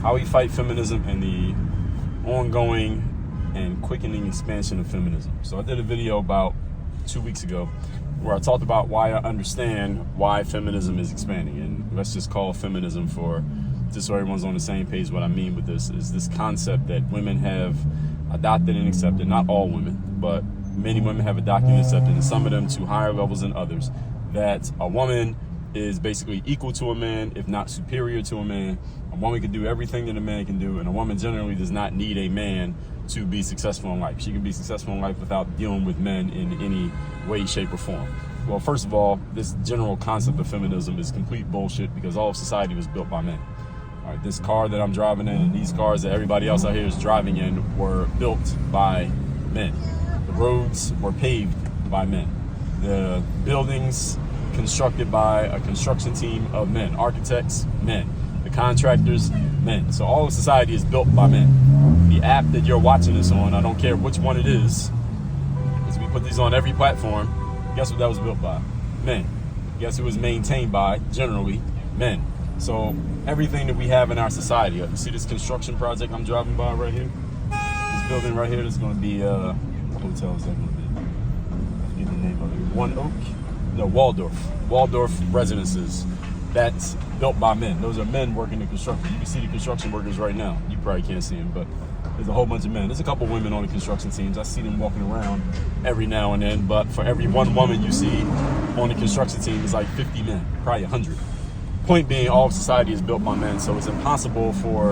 how we fight feminism and the ongoing and quickening expansion of feminism. So I did a video about 2 weeks ago where I talked about why I understand why feminism is expanding. And let's just call feminism for, just so everyone's on the same page, what I mean with this is this concept that women have adopted and accepted, not all women, but many women have adopted and accepted, and some of them to higher levels than others, that a woman is basically equal to a man, if not superior to a man. A woman can do everything that a man can do, and a woman generally does not need a man to be successful in life. She can be successful in life without dealing with men in any way, shape, or form. Well, first of all, this general concept of feminism is complete bullshit because all of society was built by men. All right, this car that I'm driving in and these cars that everybody else out here is driving in were built by men. The roads were paved by men. The buildings constructed by a construction team of men. Architects, men. The contractors, men. So all of society is built by men. The app that you're watching this on, I don't care which one it is, because we put these on every platform. Guess what that was built by? Men. Guess who was maintained by? Generally, men. So everything that we have in our society, you see this construction project I'm driving by right here? This building right here, this is going to be, what hotel is that going to be? I forget the name of it. One Oak? No, Waldorf residences. That's built by men. Those are men working the construction. You can see the construction workers right now. You probably can't see them, but there's a whole bunch of men. There's a couple women on the construction teams. I see them walking around every now and then, but for every one woman you see on the construction team is like 50 men, probably 100. Point being, all of society is built by men, so it's impossible for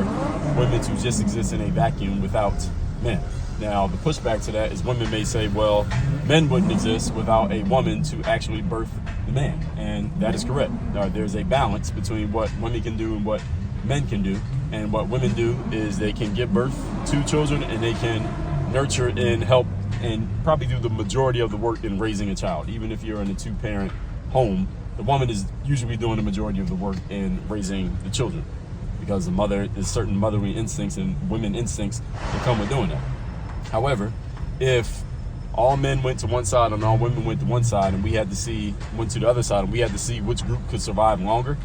women to just exist in a vacuum without men. Now, the pushback to that is women may say, well, men wouldn't exist without a woman to actually birth the man. And that is correct. There's a balance between what women can do and what men can do. And what women do is they can give birth to children and they can nurture and help and probably do the majority of the work in raising a child. Even if you're in a two-parent home, the woman is usually doing the majority of the work in raising the children, because the mother is certain motherly instincts and women instincts that come with doing that. However, if all men went to one side and all women went to one side and went to the other side and we had to see which group could survive longer,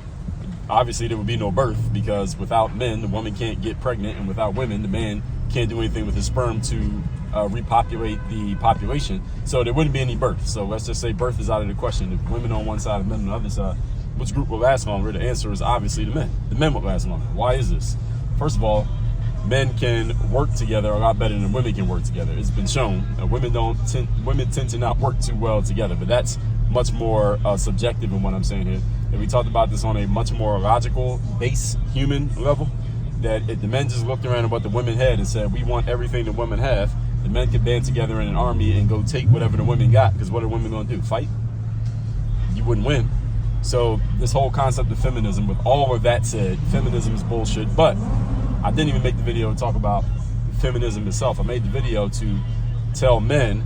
obviously there would be no birth, because without men, the woman can't get pregnant, and without women, the man can't do anything with his sperm to repopulate the population. So there wouldn't be any birth. So let's just say birth is out of the question. If women on one side and men on the other side, which group will last longer? The answer is obviously the men. The men will last longer. Why is this? First of all, men can work together a lot better than women can work together. It's been shown. Women tend to not work too well together, but that's much more subjective in what I'm saying here. And we talked about this on a much more logical, base human level, that if the men just looked around at what the women had and said, we want everything the women have, the men could band together in an army and go take whatever the women got, because what are women going to do? Fight? You wouldn't win. So this whole concept of feminism, with all of that said, feminism is bullshit. But I didn't even make the video to talk about feminism itself. I made the video to tell men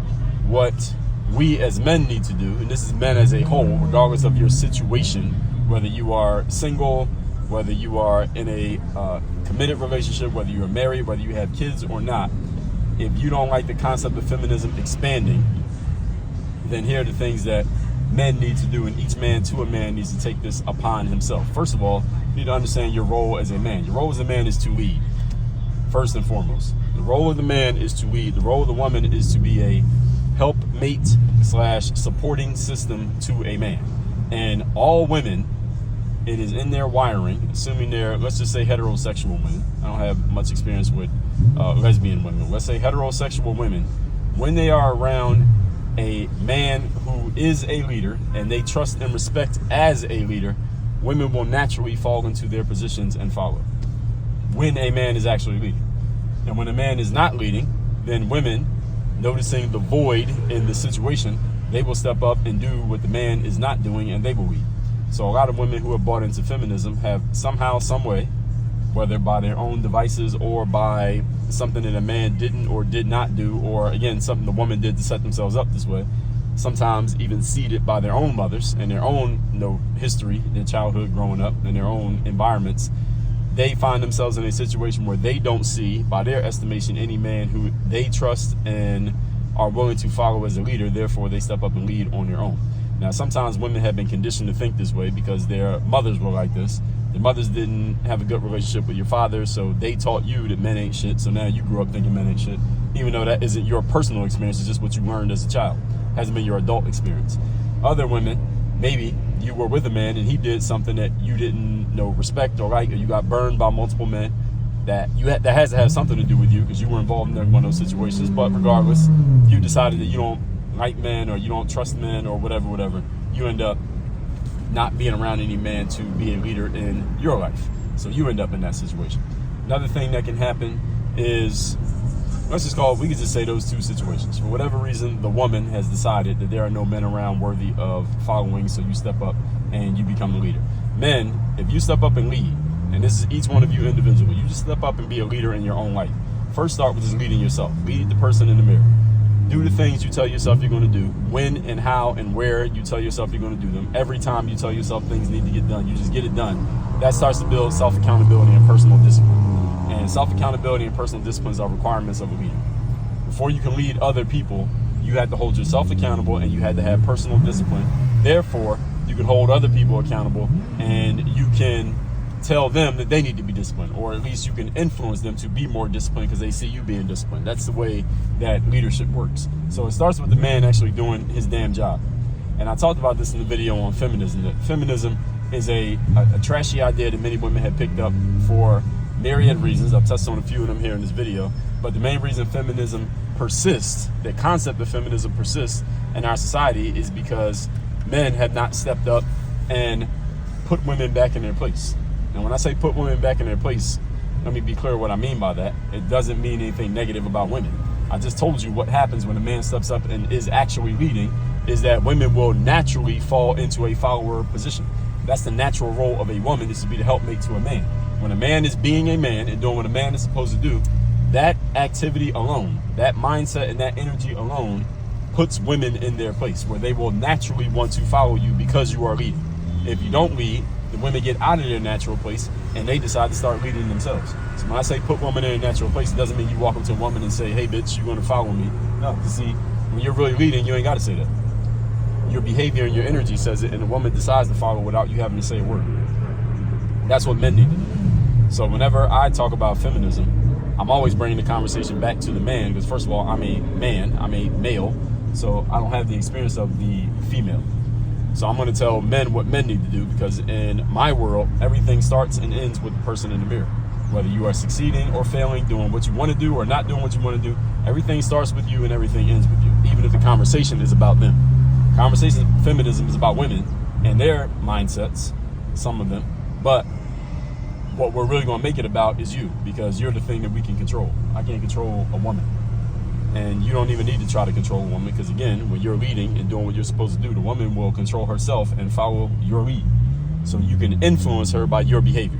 what we as men need to do, and this is men as a whole, regardless of your situation, whether you are single, whether you are in a committed relationship, whether you are married, whether you have kids or not. If you don't like the concept of feminism expanding, then here are the things that men need to do, and each man to a man needs to take this upon himself. First of all, you need to understand your role as a man. Your role as a man is to lead, first and foremost. The role of the man is to lead. The role of the woman is to be a helpmate / supporting system to a man. And all women, it is in their wiring, assuming they're, let's just say, heterosexual women. I don't have much experience with lesbian women. Let's say heterosexual women. When they are around a man who is a leader and they trust and respect as a leader, women will naturally fall into their positions and follow when a man is actually leading. And when a man is not leading, then women, noticing the void in the situation, they will step up and do what the man is not doing, and they will lead. So a lot of women who have bought into feminism have somehow, some way, whether by their own devices or by something that a man didn't or did not do, or again, something the woman did to set themselves up this way, sometimes even seeded by their own mothers and their own history, their childhood growing up, and their own environments, they find themselves in a situation where they don't see, by their estimation, any man who they trust and are willing to follow as a leader. Therefore, they step up and lead on their own. Now, sometimes women have been conditioned to think this way because their mothers were like this. Your mothers didn't have a good relationship with your father, so they taught you that men ain't shit. So now you grew up thinking men ain't shit, even though that isn't your personal experience. It's just what you learned as a child. It hasn't been your adult experience. Other women, maybe you were with a man and he did something that you didn't respect or like, or you got burned by multiple men. That has to have something to do with you because you were involved in one of those situations. But regardless, you decided that you don't like men or you don't trust men or whatever. You end up not being around any man to be a leader in your life. So you end up in that situation. Another thing that can happen is, we could just say those two situations. For whatever reason, the woman has decided that there are no men around worthy of following, so you step up and you become the leader. Men, if you step up and lead, and this is each one of you individually, you just step up and be a leader in your own life. First, start with just leading yourself. Lead the person in the mirror. Do the things you tell yourself you're going to do. When and how and where you tell yourself you're going to do them. Every time you tell yourself things need to get done, you just get it done. That starts to build self-accountability and personal discipline. And self-accountability and personal disciplines are requirements of a leader. Before you can lead other people, you had to hold yourself accountable and you had to have personal discipline. Therefore, you can hold other people accountable and you can tell them that they need to be disciplined, or at least you can influence them to be more disciplined because they see you being disciplined. That's the way that leadership works. So it starts with the man actually doing his damn job. And I talked about this in the video on feminism, that feminism is a trashy idea that many women have picked up for myriad reasons. I've touched on a few of them here in this video, but the main reason feminism persists, the concept of feminism persists in our society, is because men have not stepped up and put women back in their place. And when I say put women back in their place, let me be clear what I mean by that. It doesn't mean anything negative about women. I just told you what happens when a man steps up and is actually leading, is that women will naturally fall into a follower position. That's the natural role of a woman, is to be the helpmate to a man. When a man is being a man and doing what a man is supposed to do, that activity alone, that mindset and that energy alone puts women in their place where they will naturally want to follow you because you are leading. If you don't lead, the women get out of their natural place and they decide to start leading themselves. So when I say put women in a natural place, it doesn't mean you walk up to a woman and say, hey bitch, you're gonna follow me. No, because see, when you're really leading, you ain't gotta say that. Your behavior and your energy says it, and the woman decides to follow without you having to say a word. That's what men need to do. So whenever I talk about feminism, I'm always bringing the conversation back to the man, because first of all, I'm a man, I'm a male, so I don't have the experience of the female. So I'm going to tell men what men need to do, because in my world, everything starts and ends with the person in the mirror. Whether you are succeeding or failing, doing what you want to do or not doing what you want to do, everything starts with you and everything ends with you, even if the conversation is about them. Conversation feminism is about women and their mindsets, some of them, but what we're really going to make it about is you, because you're the thing that we can control. I can't control a woman. And you don't even need to try to control a woman, because again, when you're leading and doing what you're supposed to do, the woman will control herself and follow your lead. So you can influence her by your behavior.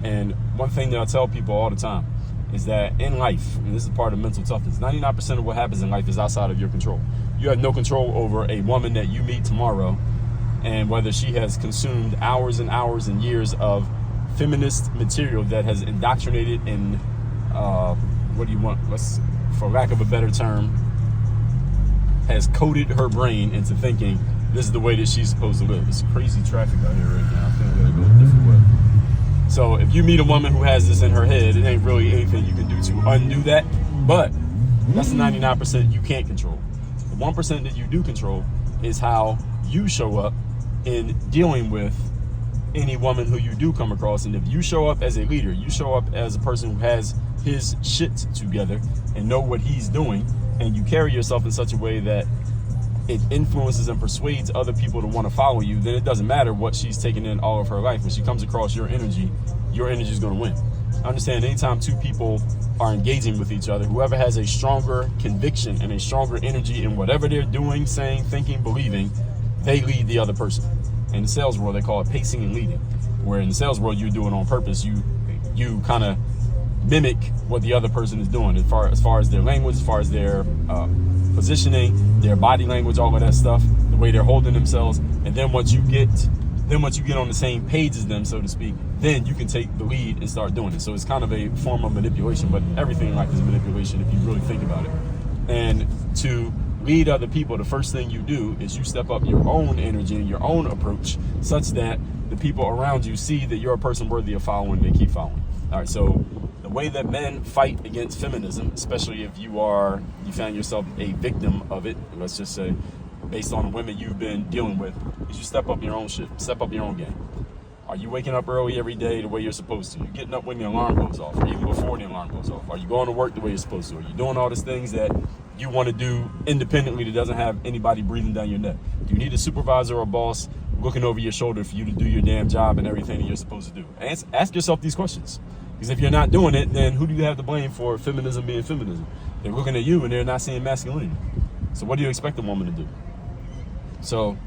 And one thing that I tell people all the time is that in life, and this is part of mental toughness, 99% of what happens in life is outside of your control. You have no control over a woman that you meet tomorrow and whether she has consumed hours and hours and years of feminist material that has indoctrinated in, for lack of a better term, has coded her brain into thinking this is the way that she's supposed to live. It's crazy traffic out here right now. I think I gotta go a different way. So if you meet a woman who has this in her head, it ain't really anything you can do to undo that. But that's the 99% you can't control. The 1% that you do control is how you show up in dealing with any woman who you do come across. And if you show up as a leader, you show up as a person who has his shit together and know what he's doing, and you carry yourself in such a way that it influences and persuades other people to want to follow you, then it doesn't matter what she's taken in all of her life. When she comes across your energy is going to win. Understand, anytime two people are engaging with each other, whoever has a stronger conviction and a stronger energy in whatever they're doing, saying, thinking, believing, they lead the other person. In the sales world, they call it pacing and leading, where in the sales world, you do it on purpose. You kind of mimic what the other person is doing as far as their language, as far as their positioning, their body language, all of that stuff, the way they're holding themselves. And then once you get on the same page as them, so to speak, then you can take the lead and start doing it. So it's kind of a form of manipulation, but everything in life is manipulation if you really think about it. And to lead other people, the first thing you do is you step up your own energy and your own approach such that the people around you see that you're a person worthy of following, they keep following. All right, so the way that men fight against feminism, especially if you find yourself a victim of it, let's just say, based on the women you've been dealing with, is you step up your own shit, step up your own game. Are you waking up early every day the way you're supposed to? Are you getting up when the alarm goes off, or even before the alarm goes off? Are you going to work the way you're supposed to? Are you doing all these things that you want to do independently that doesn't have anybody breathing down your neck? Do you need a supervisor or a boss looking over your shoulder for you to do your damn job and everything that you're supposed to do? Ask yourself these questions. Because if you're not doing it, then who do you have to blame for feminism being feminism? They're looking at you and they're not seeing masculinity. So what do you expect a woman to do? So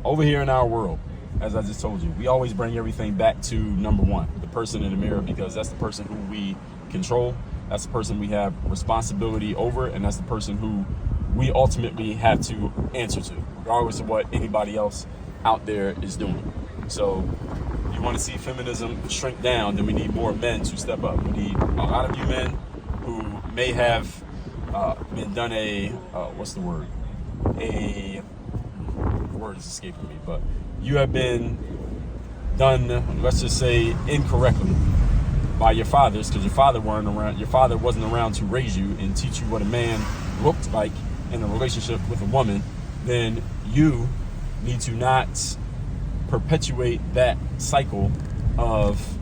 over here in our world, as I just told you, we always bring everything back to number one, the person in the mirror, because that's the person who we control. That's the person we have responsibility over, and that's the person who we ultimately have to answer to, regardless of what anybody else out there is doing. So if you want to see feminism shrink down, then we need more men to step up. We need a lot of you men who may have been done the word is escaping me, but you have been done, let's just say, incorrectly by your fathers, because your father wasn't around to raise you and teach you what a man looked like in a relationship with a woman. Then you need to not perpetuate that cycle of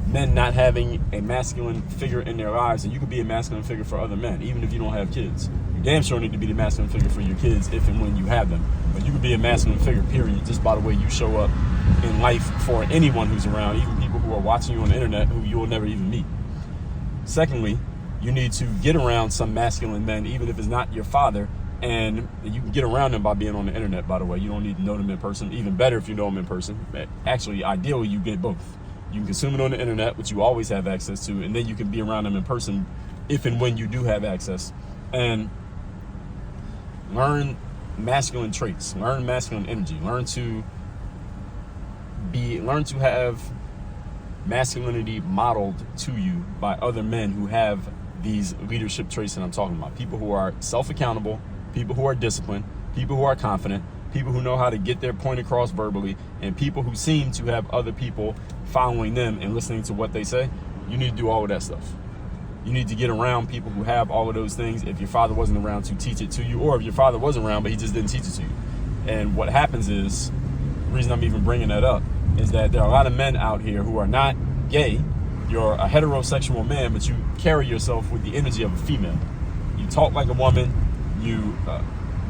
men not having a masculine figure in their lives, and you could be a masculine figure for other men, even if you don't have kids. You damn sure need to be the masculine figure for your kids if and when you have them. But you could be a masculine figure, period, just by the way you show up in life for anyone who's around, even people who are watching you on the internet who you will never even meet. Secondly, you need to get around some masculine men, even if it's not your father, and you can get around them by being on the internet, by the way. You don't need to know them in person. Even better if you know them in person. Actually, ideally, you get both. You can consume it on the internet, which you always have access to, and then you can be around them in person if and when you do have access. And learn masculine traits, learn masculine energy, learn to have masculinity modeled to you by other men who have these leadership traits that I'm talking about. People who are self-accountable, people who are disciplined, people who are confident, people who know how to get their point across verbally, and people who seem to have other people following them and listening to what they say. You need to do all of that stuff. You need to get around people who have all of those things if your father wasn't around to teach it to you, or if your father was around but he just didn't teach it to you. And what happens is, the reason I'm even bringing that up is that there are a lot of men out here who are not gay. You're a heterosexual man, but you carry yourself with the energy of a female. You talk like a woman, you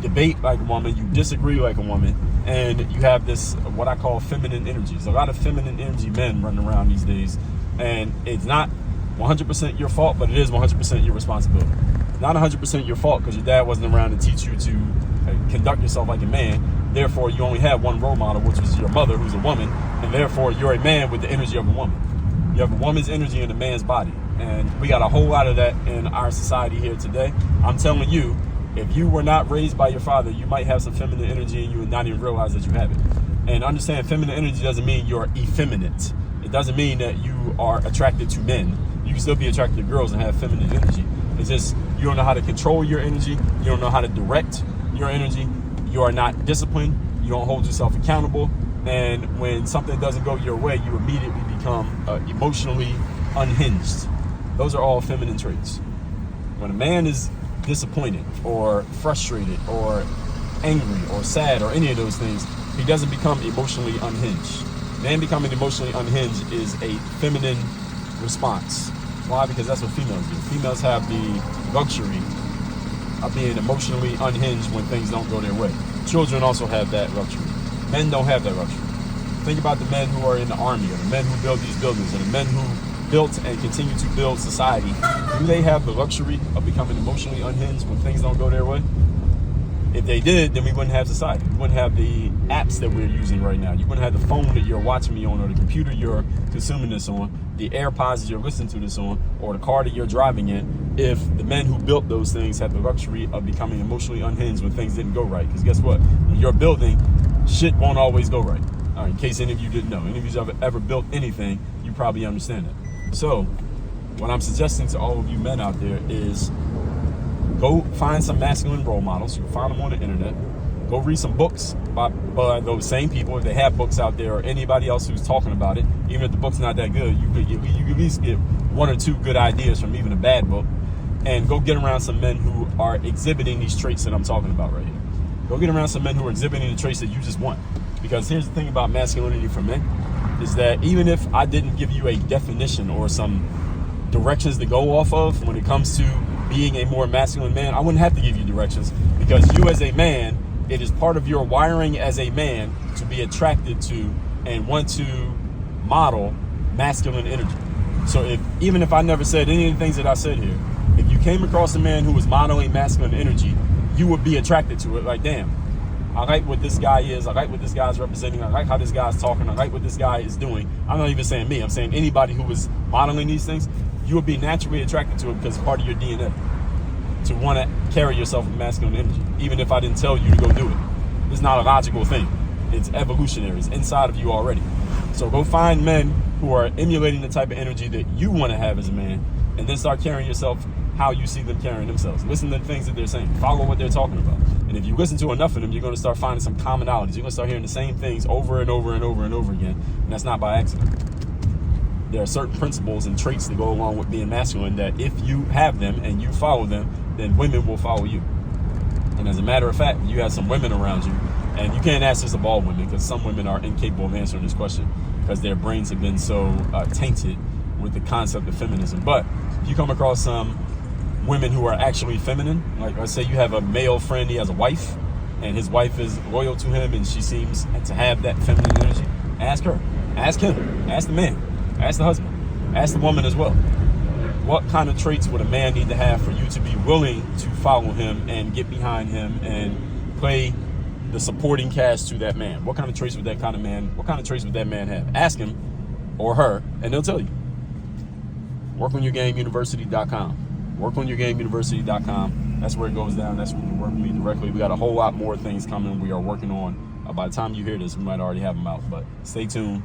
debate like a woman, you disagree like a woman, and you have this, what I call feminine energy. There's a lot of feminine energy men running around these days, and it's not 100% your fault, but it is 100% your responsibility. It's not 100% your fault because your dad wasn't around to teach you to conduct yourself like a man. Therefore, you only have one role model, which was your mother, who's a woman, and therefore you're a man with the energy of a woman. You have a woman's energy in a man's body, and we got a whole lot of that in our society here today. I'm telling you, if you were not raised by your father, you might have some feminine energy and you would not even realize that you have it. And understand, feminine energy doesn't mean you're effeminate. It doesn't mean that you are attracted to men. You can still be attracted to girls and have feminine energy. It's just you don't know how to control your energy. You don't know how to direct your energy. You are not disciplined. You don't hold yourself accountable. And when something doesn't go your way, you immediately become emotionally unhinged. Those are all feminine traits. When a man is disappointed or frustrated or angry or sad or any of those things, he doesn't become emotionally unhinged. Man becoming emotionally unhinged is a feminine response. Why? Because that's what females do. Females have the luxury of being emotionally unhinged when things don't go their way. Children also have that luxury. Men don't have that luxury. Think about the men who are in the army, or the men who build these buildings, or the men who built and continue to build society. Do they have the luxury of becoming emotionally unhinged when things don't go their way? If they did, then we wouldn't have society. We wouldn't have the apps that we're using right now. You wouldn't have the phone that you're watching me on, or the computer you're consuming this on, the AirPods that you're listening to this on, or the car that you're driving in, if the men who built those things had the luxury of becoming emotionally unhinged when things didn't go right. Because guess what? When you're building, shit won't always go right. All right, in case any of you didn't know. Any of you ever built anything, you probably understand that. So, what I'm suggesting to all of you men out there is Go find some masculine role models. You can find them on the internet. Go read some books by those same people, if they have books out there, or anybody else who's talking about it. Even if the book's not that good, you could at least get one or two good ideas from even a bad book. And go get around some men who are exhibiting these traits that I'm talking about right here. Go get around some men who are exhibiting the traits that you just want. Because here's the thing about masculinity for men, is that even if I didn't give you a definition or some directions to go off of when it comes to being a more masculine man, I wouldn't have to give you directions, because you as a man, it is part of your wiring as a man to be attracted to and want to model masculine energy. So even if I never said any of the things that I said here, if you came across a man who was modeling masculine energy, you would be attracted to it. Like, damn, I like what this guy is. I like what this guy's representing. I like how this guy's talking. I like what this guy is doing. I'm not even saying me. I'm saying anybody who was modeling these things, you would be naturally attracted to it because it's part of your DNA to want to carry yourself with masculine energy. Even if I didn't tell you to go do it. It's not a logical thing. It's evolutionary. It's inside of you already. So go find men who are emulating the type of energy that you want to have as a man, and then start carrying yourself how you see them carrying themselves. Listen to the things that they're saying. Follow what they're talking about. And if you listen to enough of them, you're going to start finding some commonalities. You're going to start hearing the same things over and over and over and over again. And that's not by accident. There are certain principles and traits that go along with being masculine that if you have them and you follow them, then women will follow you. And as a matter of fact, you have some women around you, and you can't ask this of all women, because some women are incapable of answering this question because their brains have been so tainted with the concept of feminism. But if you come across some women who are actually feminine, like let's say you have a male friend, he has a wife, and his wife is loyal to him and she seems to have that feminine energy, ask her, ask him, ask the man, ask the husband, ask the woman as well. What kind of traits would a man need to have for you to be willing to follow him and get behind him and play the supporting cast to that man? What kind of traits would that kind of man, what kind of traits would that man have? Ask him or her, and they'll tell you. WorkOnYourGameUniversity.com. WorkOnYourGameUniversity.com. That's where it goes down. That's where you work with me directly. We got a whole lot more things coming we are working on. By the time you hear this, we might already have them out. But stay tuned.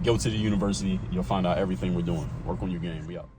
Go to the university. You'll find out everything we're doing. Work on your game. We out.